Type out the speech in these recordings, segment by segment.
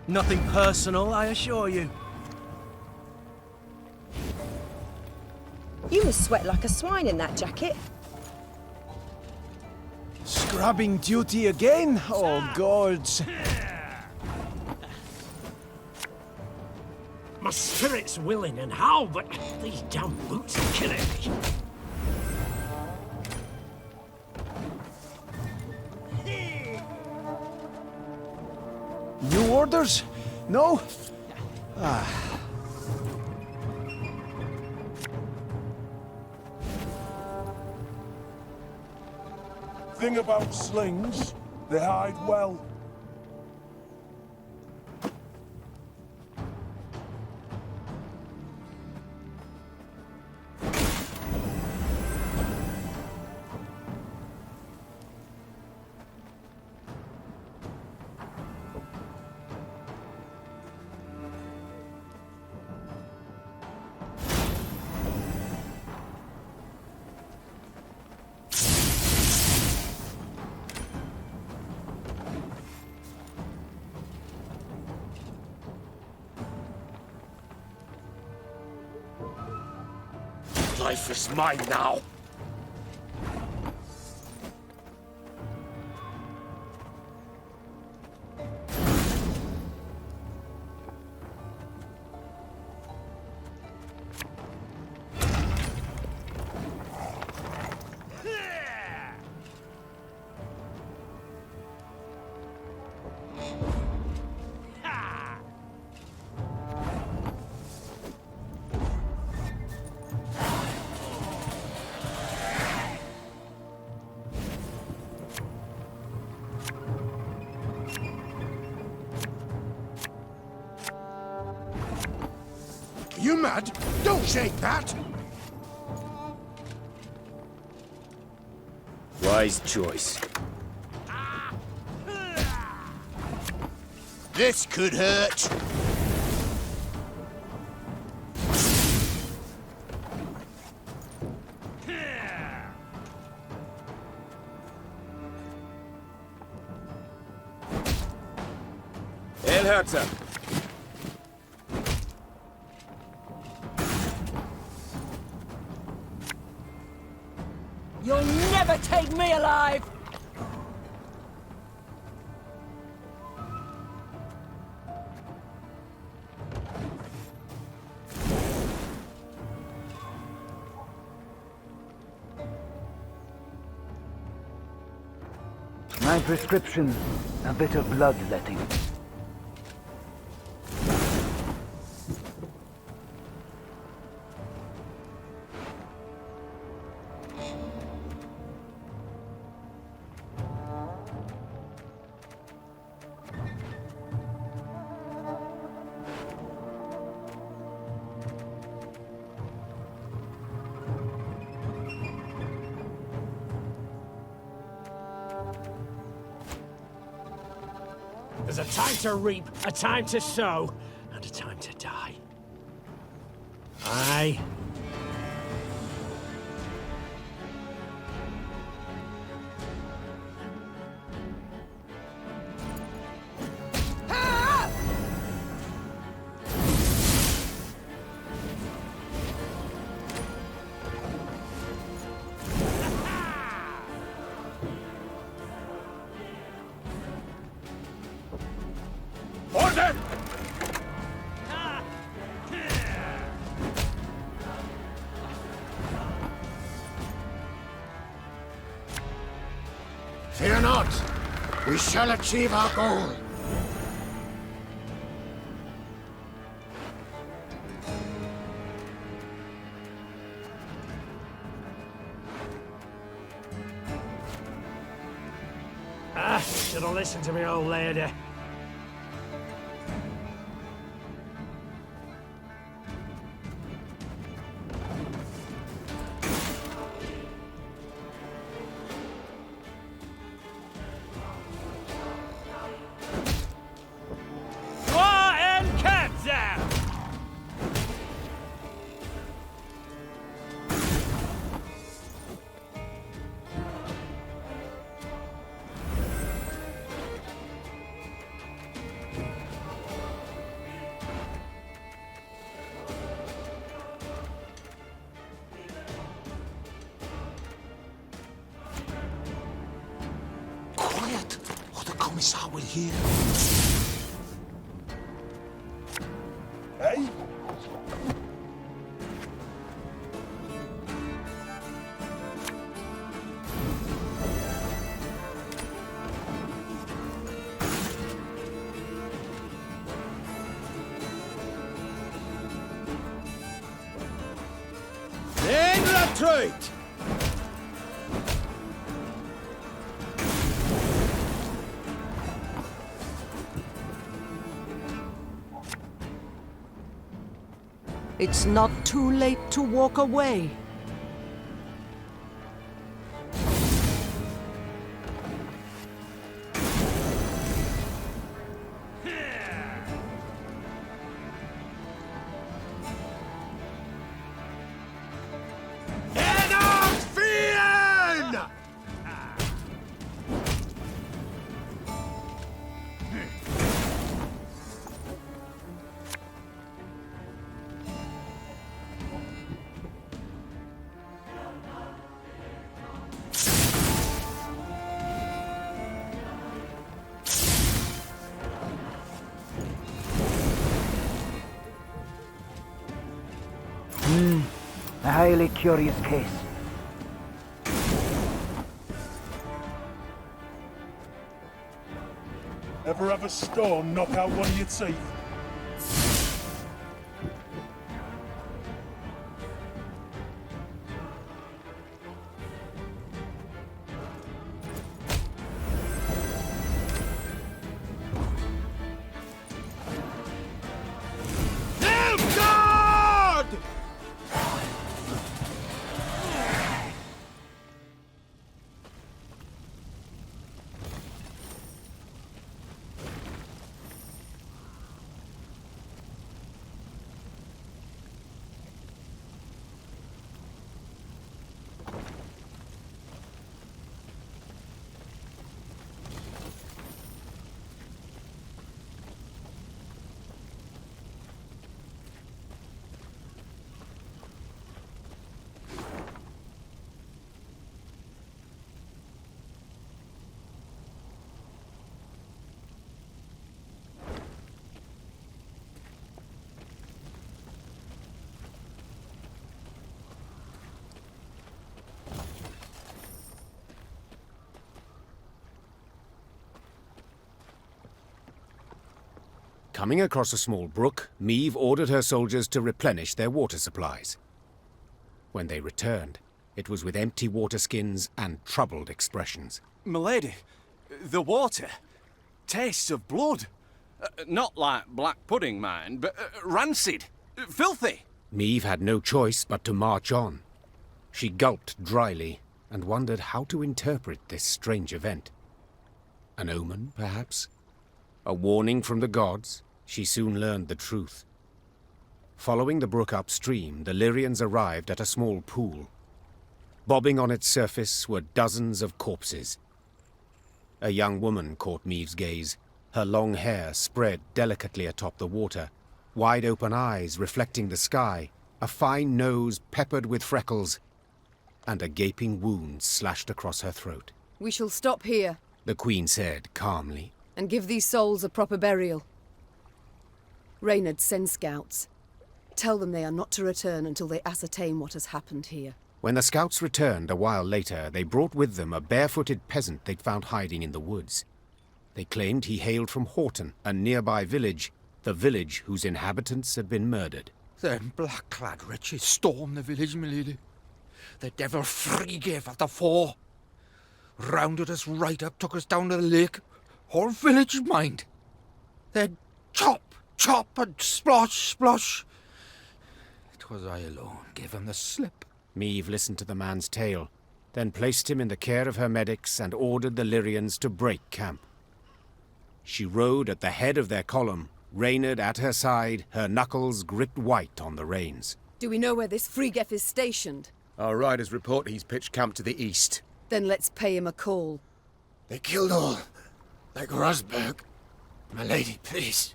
Nothing personal, I assure you. You must sweat like a swine in that jacket. Scrubbing duty again? Oh, gods. My spirit's willing and how, but these damn boots are killing me. New orders? No? Ah. Thing about slings, they hide well. Life is mine now. You mad? Don't shake that! Wise choice. This could hurt. El Herzer. You'll never take me alive! My prescription, a bit of bloodletting. There's a time to reap, a time to sow, and a time to die. Aye. Order! Fear not. We shall achieve our goal. Should have listened to me old lady. Commissar will hear. Hey? Retreat! It's not too late to walk away. A highly curious case. Ever have a storm knock out one of your teeth? Coming across a small brook, Meve ordered her soldiers to replenish their water supplies. When they returned, it was with empty water skins and troubled expressions. Milady, the water tastes of blood. Not like black pudding, mind, but rancid, filthy. Meve had no choice but to march on. She gulped dryly and wondered how to interpret this strange event. An omen, perhaps? A warning from the gods? She soon learned the truth. Following the brook upstream, the Lyrians arrived at a small pool. Bobbing on its surface were dozens of corpses. A young woman caught Meve's gaze, her long hair spread delicately atop the water, wide-open eyes reflecting the sky, a fine nose peppered with freckles, and a gaping wound slashed across her throat. We shall stop here, The Queen said calmly. and give these souls a proper burial. Reynard, send scouts. Tell them they are not to return until they ascertain what has happened here. When the scouts returned a while later, they brought with them a barefooted peasant they'd found hiding in the woods. They claimed he hailed from Horton, a nearby village, the village whose inhabitants had been murdered. Them black-clad wretches stormed the village, milady. The devil free gave after 4. Rounded us right up, took us down to the lake. Whole village, mind. They'd chop, chop, and splosh, splosh. 'Twas I alone gave him the slip. Meve listened to the man's tale, then placed him in the care of her medics and ordered the Lyrians to break camp. She rode at the head of their column, Reynard at her side, her knuckles gripped white on the reins. Do we know where this Frigef is stationed? Our riders report he's pitched camp to the east. Then let's pay him a call. They killed all, like Rosberg. My lady, please,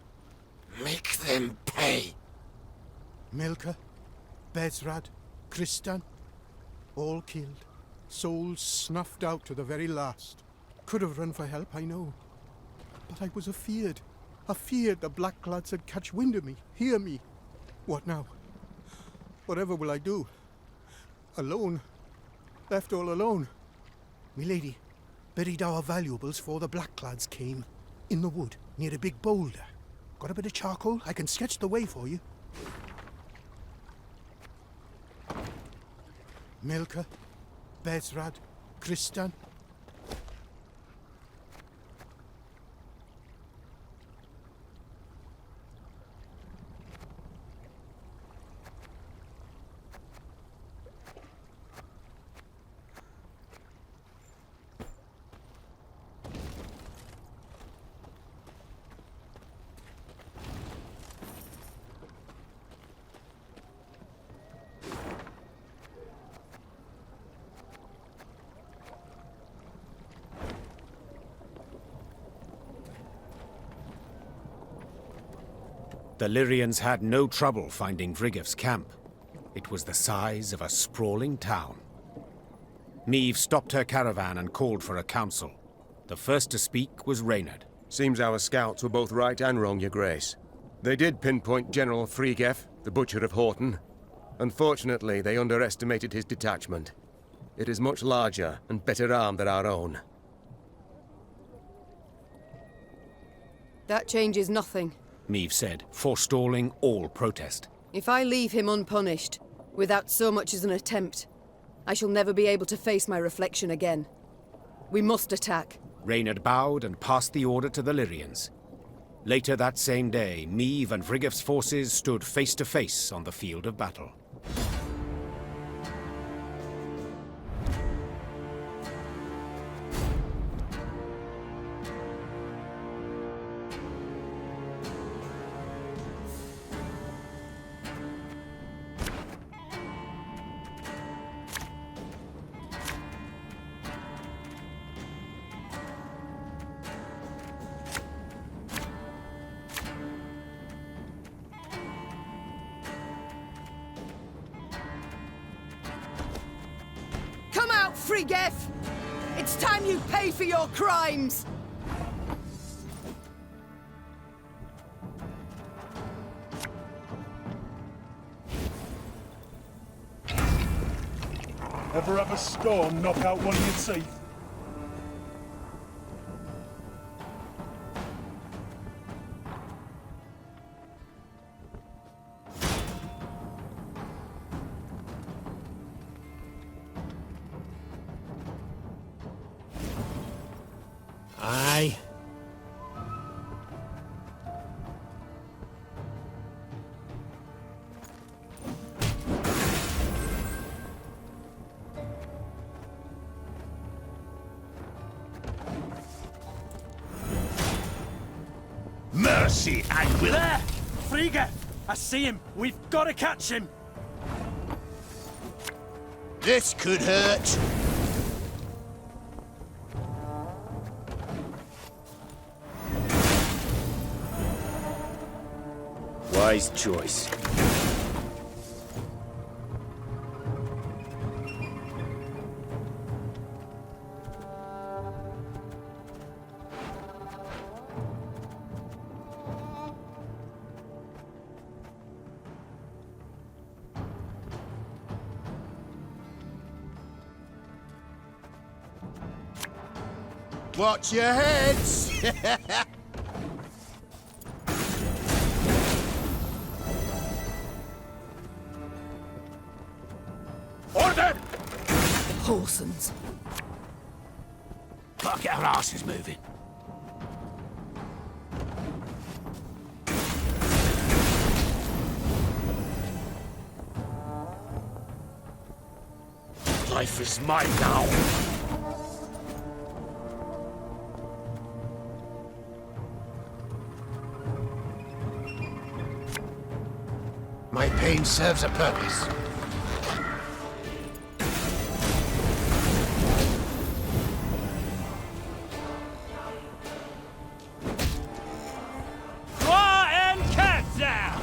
make them pay. Milka, Bezrad, Kristan, all killed. Souls snuffed out to the very last. Could have run for help, I know. But I was afeard. Afeard the Blackclads had catch wind of me, hear me. What now? Whatever will I do? Alone. Left all alone. Milady, buried our valuables 'fore the Blackclads came. In the wood, near a big boulder. Got a bit of charcoal? I can sketch the way for you. Milka, Bezrad, Kristan. The Lyrians had no trouble finding Vrigev's camp. It was the size of a sprawling town. Meve stopped her caravan and called for a council. The first to speak was Reynard. Seems our scouts were both right and wrong, Your Grace. They did pinpoint General Frigev, the Butcher of Horton. Unfortunately, they underestimated his detachment. It is much larger and better armed than our own. That changes nothing. Meve said, forestalling all protest. If I leave him unpunished, without so much as an attempt, I shall never be able to face my reflection again. We must attack. Reynard bowed and passed the order to the Lyrians. Later that same day, Meve and Vrigev's forces stood face to face on the field of battle. Frigev! It's time you pay for your crimes! Ever have a storm knock out one of your teeth? Aye. Mercy and will. There! Frigga! I see him! We've got to catch him! This could hurt. Wise choice. Watch your heads! Order! Whoresons. Fuck, our ass is moving. Life is mine now. My pain serves a purpose. Claw and cast down!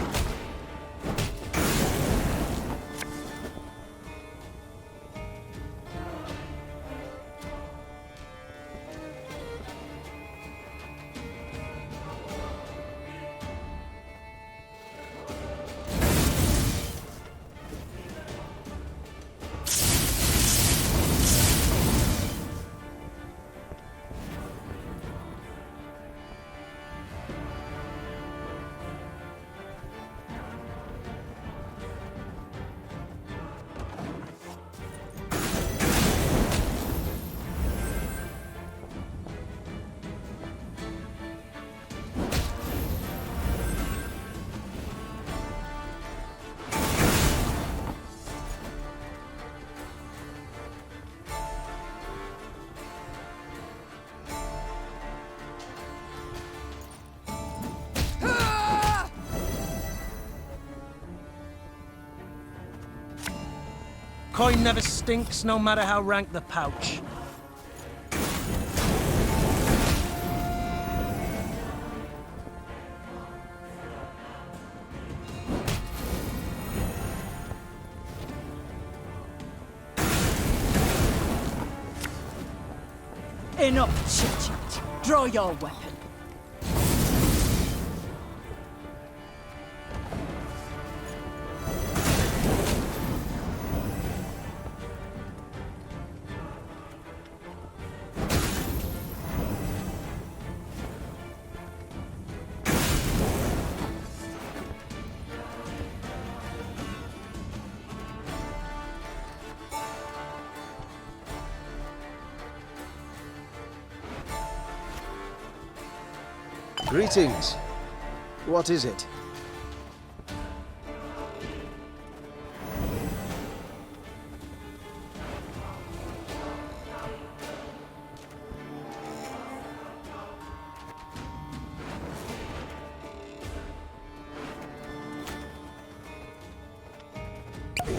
Coin never stinks, no matter how rank the pouch. Enough chit-chat. Draw your weapon. Greetings. What is it?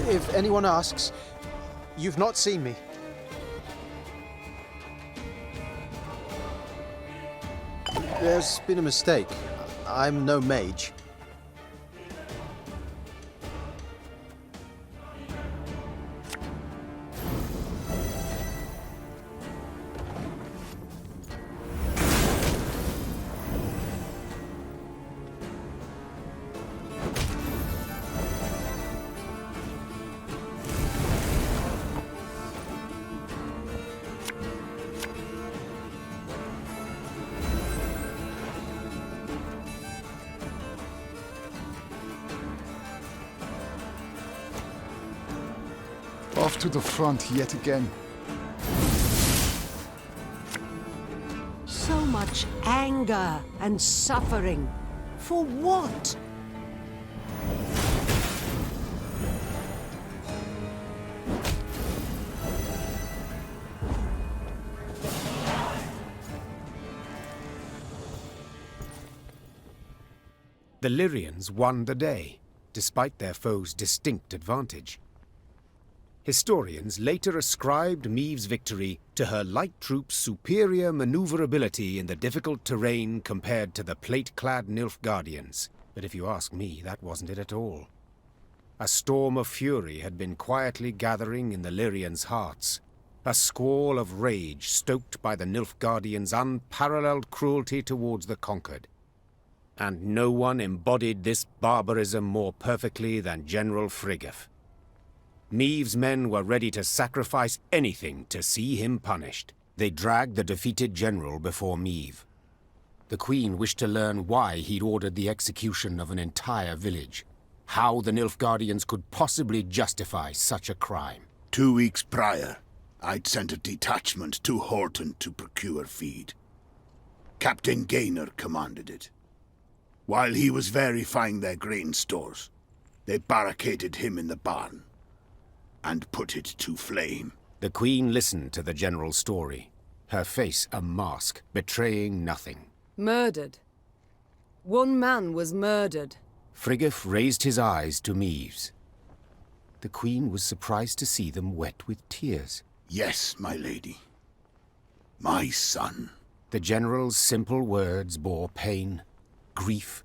If anyone asks, you've not seen me. There's been a mistake. I'm no mage. Off to the front yet again. So much anger and suffering. For what? The Lyrians won the day, despite their foes' distinct advantage. Historians later ascribed Meve's victory to her light troops' superior maneuverability in the difficult terrain compared to the plate-clad Nilfgaardians. But if you ask me, that wasn't it at all. A storm of fury had been quietly gathering in the Lyrians' hearts, a squall of rage stoked by the Nilfgaardians' unparalleled cruelty towards the conquered. And no one embodied this barbarism more perfectly than General Frigga. Meve's men were ready to sacrifice anything to see him punished. They dragged the defeated general before Meve. The Queen wished to learn why he'd ordered the execution of an entire village, how the Nilfgaardians could possibly justify such a crime. 2 weeks prior, I'd sent a detachment to Horton to procure feed. Captain Gaynor commanded it. While he was verifying their grain stores, they barricaded him in the barn and put it to flame. The Queen listened to the general's story, her face a mask, betraying nothing. Murdered. One man was murdered. Frigga raised his eyes to Meve's. The Queen was surprised to see them wet with tears. Yes, my lady. My son. The general's simple words bore pain, grief,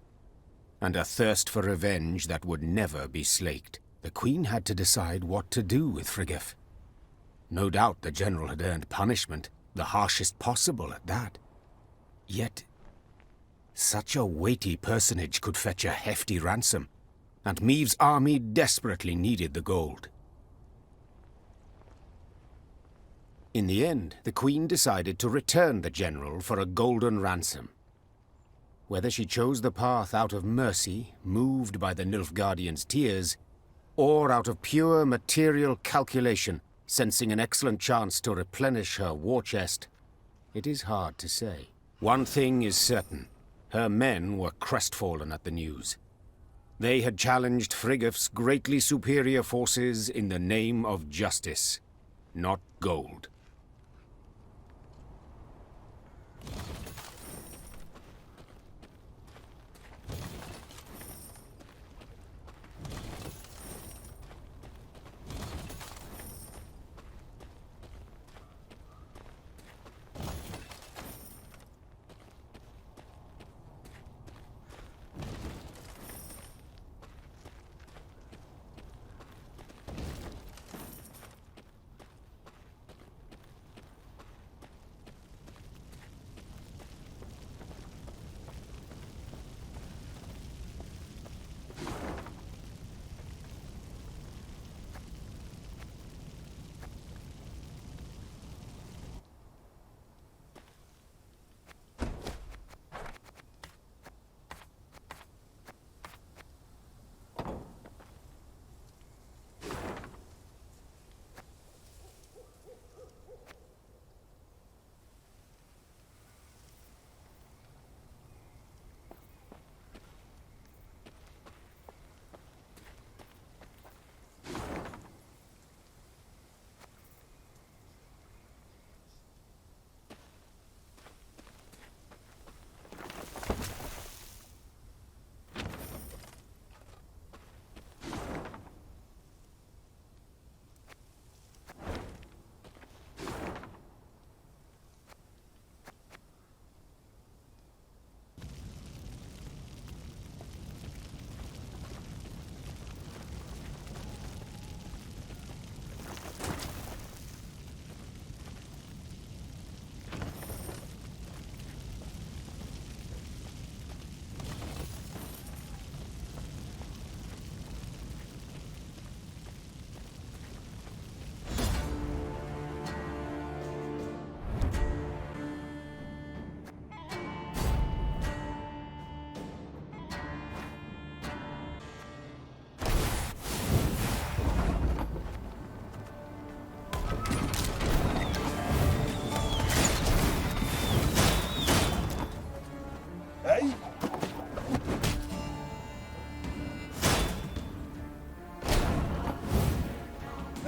and a thirst for revenge that would never be slaked. The Queen had to decide what to do with Frigga. No doubt the general had earned punishment, the harshest possible at that. Yet, such a weighty personage could fetch a hefty ransom, and Meve's army desperately needed the gold. In the end, the Queen decided to return the general for a golden ransom. Whether she chose the path out of mercy, moved by the Nilfgaardians' tears, or out of pure material calculation, sensing an excellent chance to replenish her war chest, it is hard to say. One thing is certain. Her men were crestfallen at the news. They had challenged Friggif's greatly superior forces in the name of justice, not gold.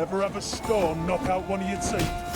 Ever have a storm knock out one of your teeth?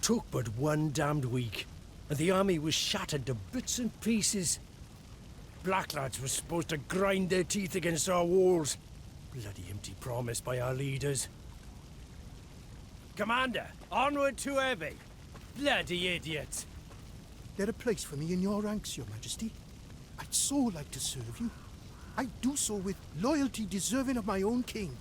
Took but one damned week, and the army was shattered to bits and pieces. Black lads were supposed to grind their teeth against our walls. Bloody empty promise by our leaders. Commander, onward to Ebe. Bloody idiots. There's a place for me in your ranks, Your Majesty. I'd so like to serve you. I'd do so with loyalty deserving of my own king.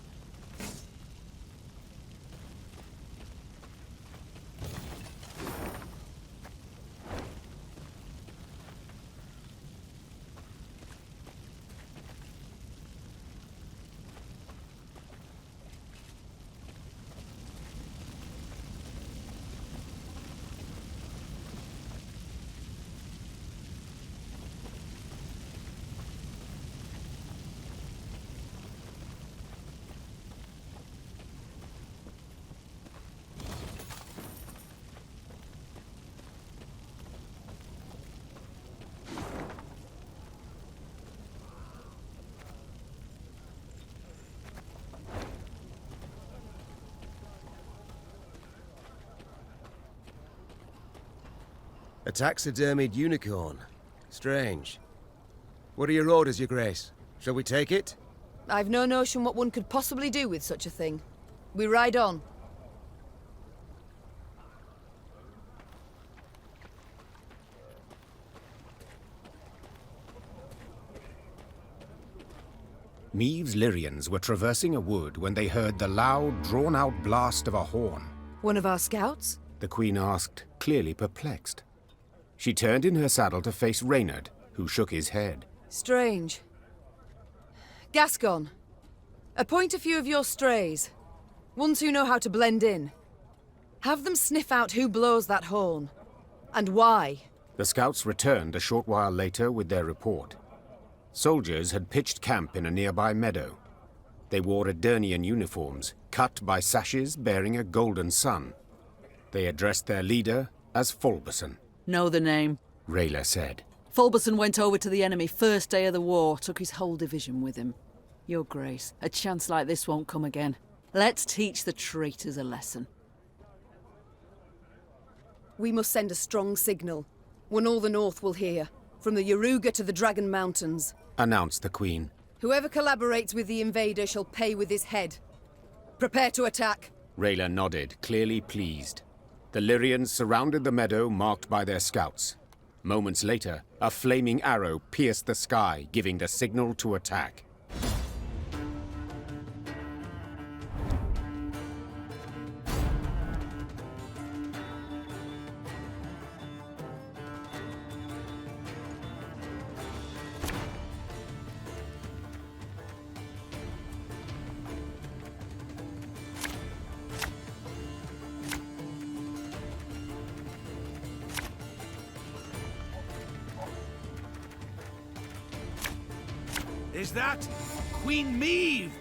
A taxidermied unicorn. Strange. What are your orders, Your Grace? Shall we take it? I've no notion what one could possibly do with such a thing. We ride on. Meve's Lyrians were traversing a wood when they heard the loud, drawn-out blast of a horn. One of our scouts? The Queen asked, clearly perplexed. She turned in her saddle to face Reynard, who shook his head. Strange. Gascon, appoint a few of your strays. Ones who know how to blend in. Have them sniff out who blows that horn. And why. The scouts returned a short while later with their report. Soldiers had pitched camp in a nearby meadow. They wore Aedirnian uniforms, cut by sashes bearing a golden sun. They addressed their leader as Falbeson. Know the name? Rayla said. Falbeson went over to the enemy first day of the war, took his whole division with him. Your Grace, a chance like this won't come again. Let's teach the traitors a lesson. We must send a strong signal. One all the North will hear. From the Yaruga to the Dragon Mountains. Announced the Queen. Whoever collaborates with the invader shall pay with his head. Prepare to attack. Rayla nodded, clearly pleased. The Lyrians surrounded the meadow marked by their scouts. Moments later, a flaming arrow pierced the sky, giving the signal to attack. Is that Queen Meve?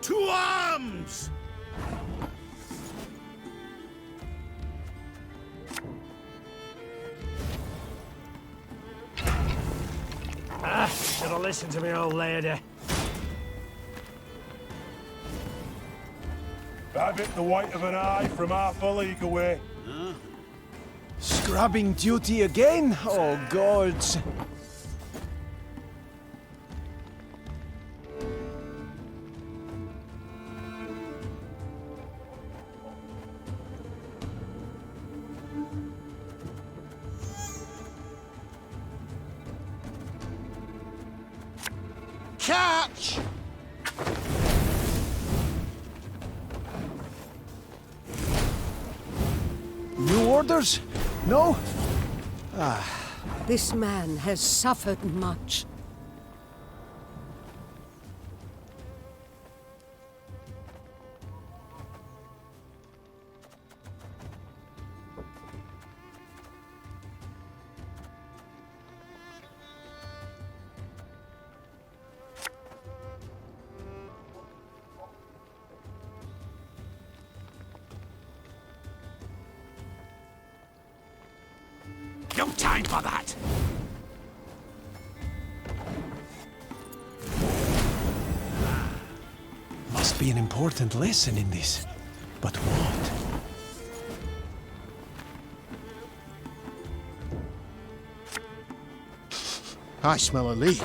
To arms! Should have listened to me, old lady. That bit the white of an eye from half a league away. Scrubbing duty again? Oh, gods. Catch! orders? No? This man has suffered much. No time for that! Must be an important lesson in this. But what? I smell a leak.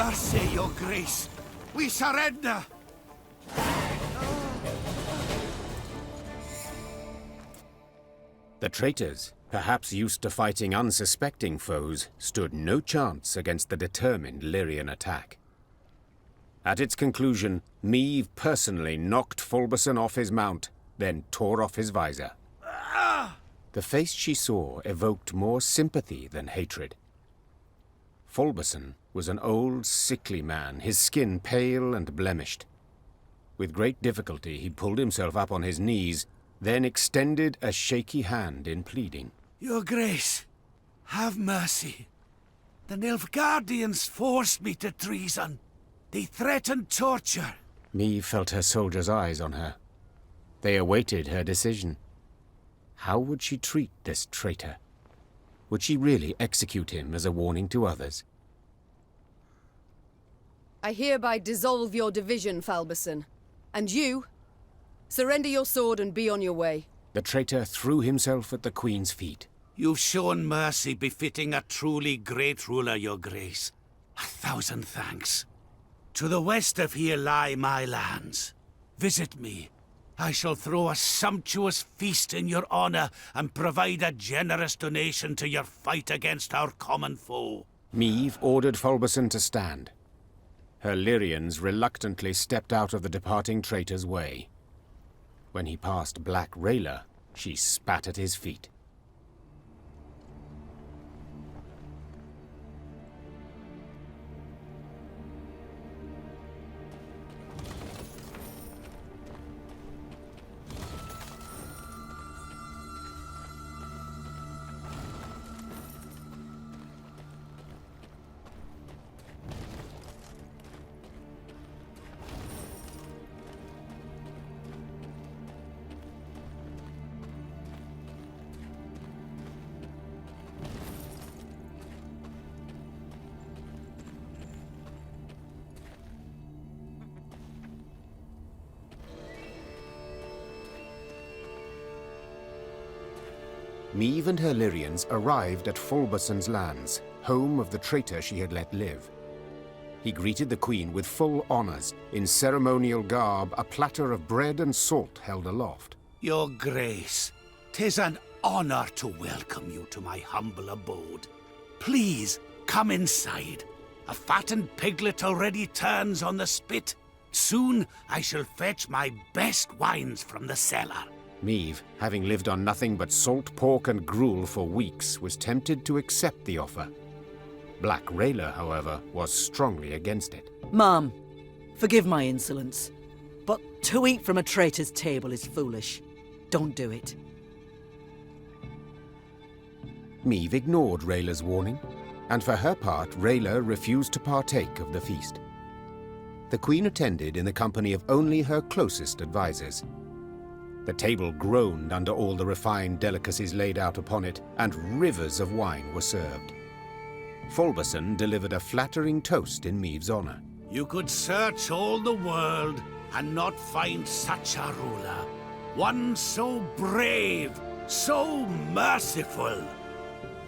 Mercy, your grace. We surrender. The traitors, perhaps used to fighting unsuspecting foes, stood no chance against the determined Lyrian attack. At its conclusion, Meve personally knocked Falbeson off his mount, then tore off his visor. The face she saw evoked more sympathy than hatred. Falbeson was an old, sickly man, his skin pale and blemished. With great difficulty, he pulled himself up on his knees, then extended a shaky hand in pleading. Your grace, have mercy. The Nilfgaardians forced me to treason. They threatened torture. Meve felt her soldiers' eyes on her. They awaited her decision. How would she treat this traitor? Would she really execute him as a warning to others? I hereby dissolve your division, Falbeson. And you, surrender your sword and be on your way. The traitor threw himself at the Queen's feet. You've shown mercy befitting a truly great ruler, your grace. 1,000 thanks. To the west of here lie my lands. Visit me. I shall throw a sumptuous feast in your honor and provide a generous donation to your fight against our common foe. Meve ordered Falbeson to stand. Her Lyrians reluctantly stepped out of the departing traitor's way. When he passed Black Rayla, she spat at his feet. Meve and her Lyrians arrived at Falbeson's lands, home of the traitor she had let live. He greeted the Queen with full honors. In ceremonial garb, a platter of bread and salt held aloft. Your grace, 'tis an honor to welcome you to my humble abode. Please, come inside. A fattened piglet already turns on the spit. Soon I shall fetch my best wines from the cellar. Meve, having lived on nothing but salt pork and gruel for weeks, was tempted to accept the offer. Black Rayla, however, was strongly against it. Mum, Forgive my insolence, but to eat from a traitor's table is foolish. Don't do it. Meve ignored Rayla's warning, and for her part, Rayla refused to partake of the feast. The Queen attended in the company of only her closest advisors. The table groaned under all the refined delicacies laid out upon it, and rivers of wine were served. Falbeson delivered a flattering toast in Meve's honor. You could search all the world and not find such a ruler. One so brave, so merciful,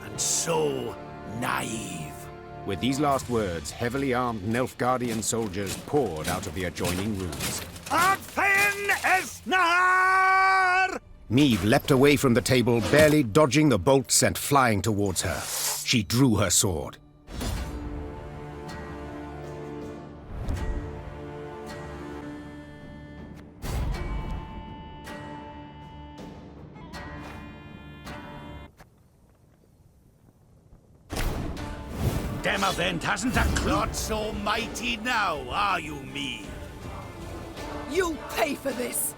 and so naive. With these last words, heavily armed Nilfgaardian soldiers poured out of the adjoining rooms. Meve leapt away from the table, barely dodging the bolt sent flying towards her. She drew her sword. Demavent hasn't a clot so mighty now, are you, Meve? You'll pay for this!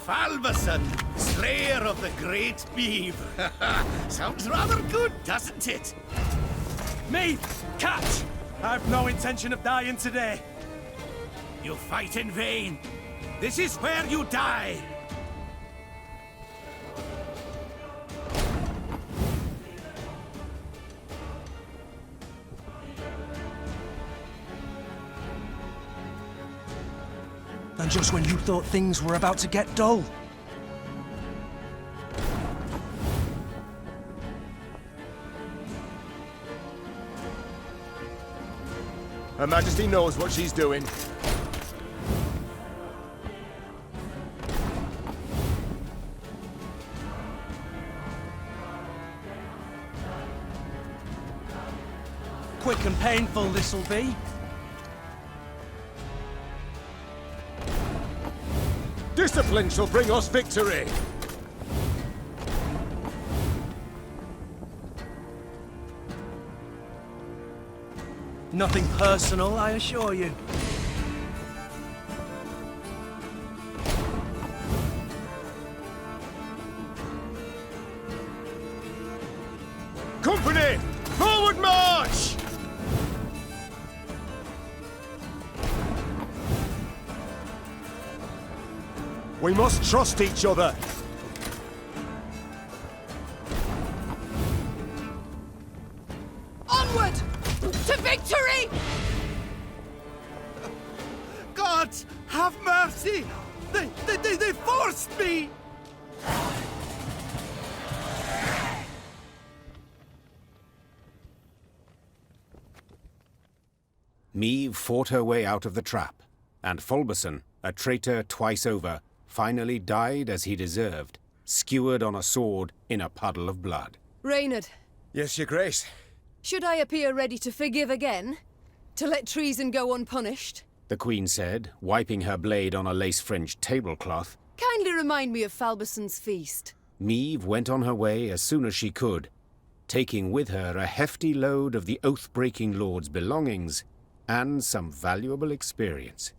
Falbeson, slayer of the great Meve. Sounds rather good, doesn't it? Meve, catch! I've no intention of dying today. You fight in vain. This is where you die. And just when you thought things were about to get dull. Her Majesty knows what she's doing. Quick and painful this'll be. Discipline shall bring us victory! Nothing personal, I assure you. Company! Forward march! We must trust each other. Onward! To victory! God, have mercy! They forced me! Meve fought her way out of the trap, and Falbeson, a traitor twice over, finally died as he deserved, skewered on a sword in a puddle of blood. Reynard. Yes, Your Grace. Should I appear ready to forgive again? To let treason go unpunished? The Queen said, wiping her blade on a lace-fringed tablecloth. Kindly remind me of Falbeson's feast. Meve went on her way as soon as she could, taking with her a hefty load of the oath-breaking lord's belongings and some valuable experience.